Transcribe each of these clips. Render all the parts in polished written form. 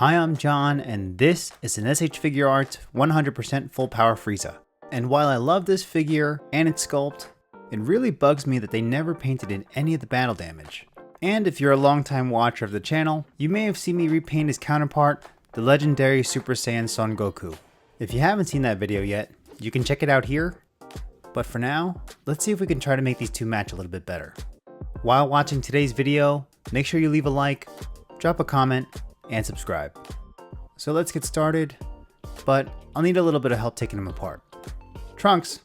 Hi, I'm John, and this is an S.H.Figuarts 100% full power Frieza. And while I love this figure and its sculpt, it really bugs me that they never painted in any of the battle damage. And if you're a longtime watcher of the channel, you may have seen me repaint his counterpart, the legendary Super Saiyan Son Goku. If you haven't seen that video yet, you can check it out here. But for now, let's see if we can try to make these two match a little bit better. While watching today's video, make sure you leave a like, drop a comment, and subscribe. So let's get started, but I'll need a little bit of help taking them apart. Trunks!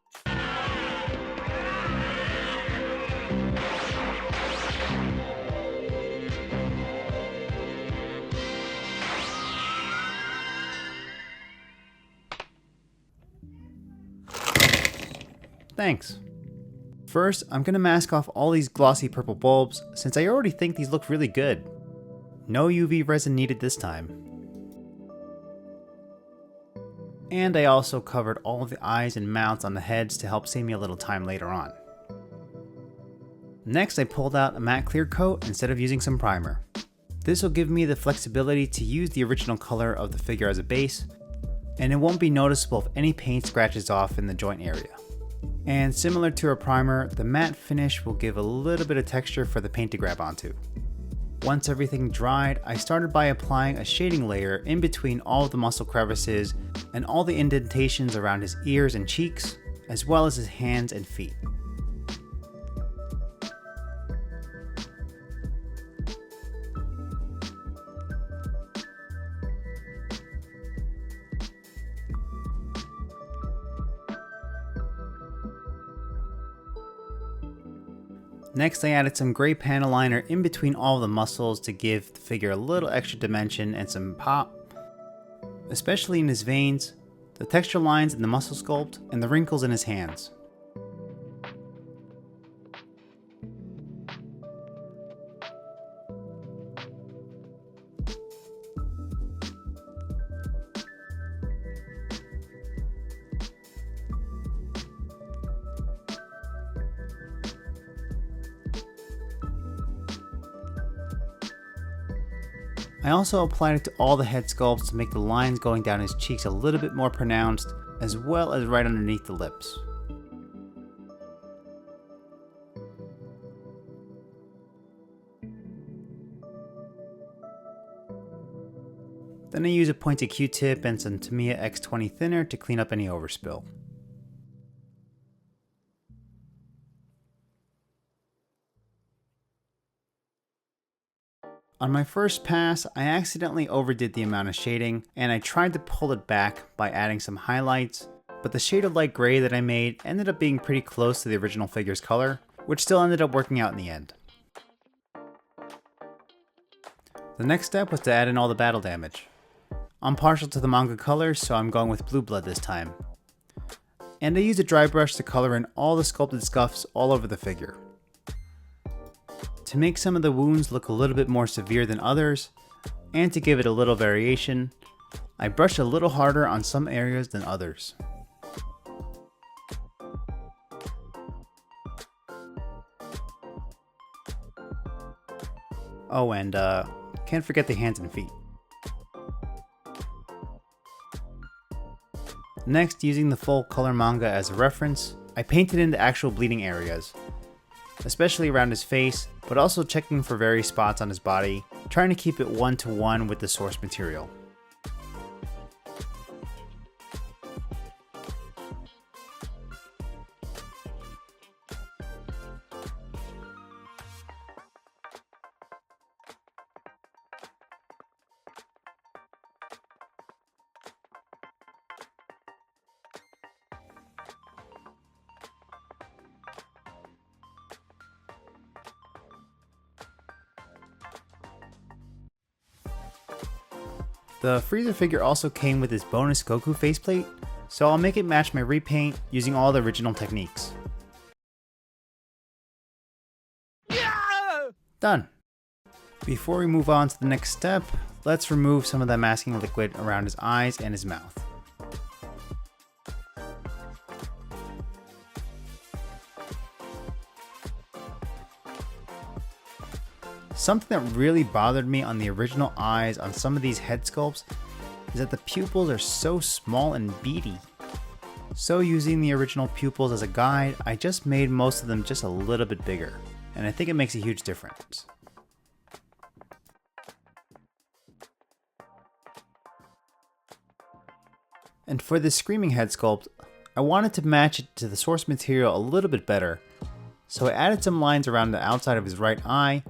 Thanks. First, I'm going to mask off all these glossy purple bulbs since I already think these look really good. No UV resin needed this time. And I also covered all of the eyes and mouths on the heads to help save me a little time later on. Next, I pulled out a matte clear coat instead of using some primer. This will give me the flexibility to use the original color of the figure as a base, and it won't be noticeable if any paint scratches off in the joint area. And similar to a primer, the matte finish will give a little bit of texture for the paint to grab onto. Once everything dried, I started by applying a shading layer in between all of the muscle crevices and all the indentations around his ears and cheeks, as well as his hands and feet. Next, I added some gray panel liner in between all the muscles to give the figure a little extra dimension and some pop, especially in his veins, the texture lines in the muscle sculpt, and the wrinkles in his hands. I also applied it to all the head sculpts to make the lines going down his cheeks a little bit more pronounced, as well as right underneath the lips. Then I use a pointed Q-tip and some Tamiya X20 thinner to clean up any overspill. On my first pass, I accidentally overdid the amount of shading, and I tried to pull it back by adding some highlights, but the shade of light gray that I made ended up being pretty close to the original figure's color, which still ended up working out in the end. The next step was to add in all the battle damage. I'm partial to the manga colors, so I'm going with blue blood this time. And I used a dry brush to color in all the sculpted scuffs all over the figure. To make some of the wounds look a little bit more severe than others, and to give it a little variation, I brushed a little harder on some areas than others. Oh, and can't forget the hands and feet. Next, using the full color manga as a reference, I painted in the actual bleeding areas, especially around his face, but also checking for various spots on his body, trying to keep it one-to-one with the source material. The Frieza figure also came with his bonus Goku faceplate, so I'll make it match my repaint using all the original techniques. Yeah! Done! Before we move on to the next step, let's remove some of the masking liquid around his eyes and his mouth. Something that really bothered me on the original eyes on some of these head sculpts is that the pupils are so small and beady. So using the original pupils as a guide, I just made most of them just a little bit bigger, and I think it makes a huge difference. And for this screaming head sculpt, I wanted to match it to the source material a little bit better, so I added some lines around the outside of his right eye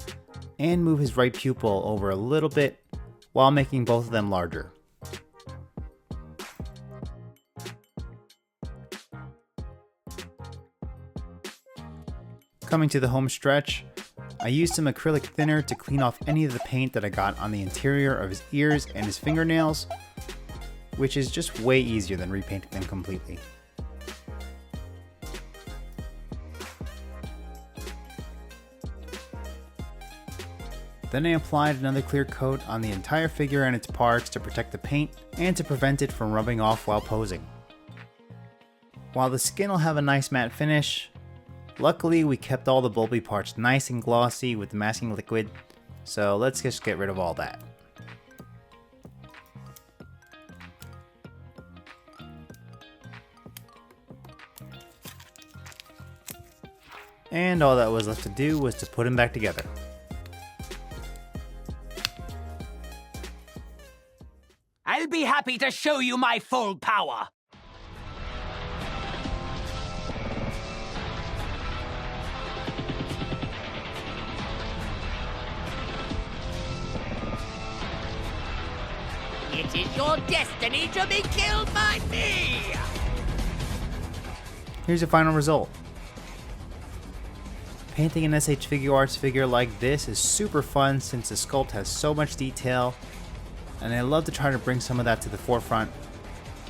and move his right pupil over a little bit while making both of them larger. Coming to the home stretch, I used some acrylic thinner to clean off any of the paint that I got on the interior of his ears and his fingernails, which is just way easier than repainting them completely. Then I applied another clear coat on the entire figure and its parts to protect the paint and to prevent it from rubbing off while posing. While the skin will have a nice matte finish, luckily we kept all the bulby parts nice and glossy with the masking liquid, so let's just get rid of all that. And all that was left to do was to put him back together. I'll be happy to show you my full power. It is your destiny to be killed by me! Here's the final result. Painting an S.H.Figuarts figure like this is super fun since the sculpt has so much detail, and I love to try to bring some of that to the forefront,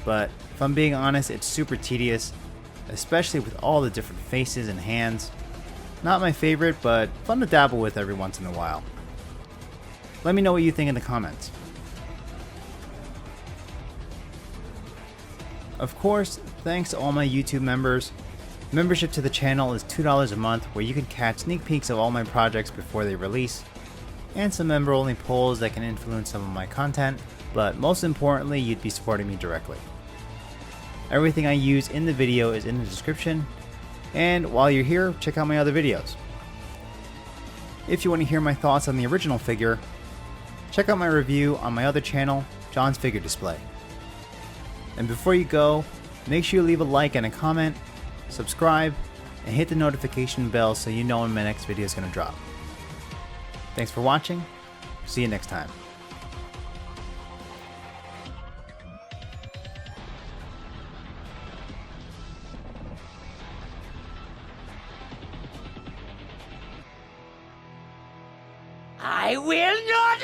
but if I'm being honest, it's super tedious, especially with all the different faces and hands. Not my favorite, but fun to dabble with every once in a while. Let me know what you think in the comments. Of course, thanks to all my YouTube members. Membership to the channel is $2 a month, where you can catch sneak peeks of all my projects before they release, and some member-only polls that can influence some of my content, but most importantly, you'd be supporting me directly. Everything I use in the video is in the description, and while you're here, check out my other videos. If you want to hear my thoughts on the original figure, check out my review on my other channel, John's Figure Display. And before you go, make sure you leave a like and a comment, subscribe, and hit the notification bell so you know when my next video is going to drop. Thanks for watching. See you next time. I will not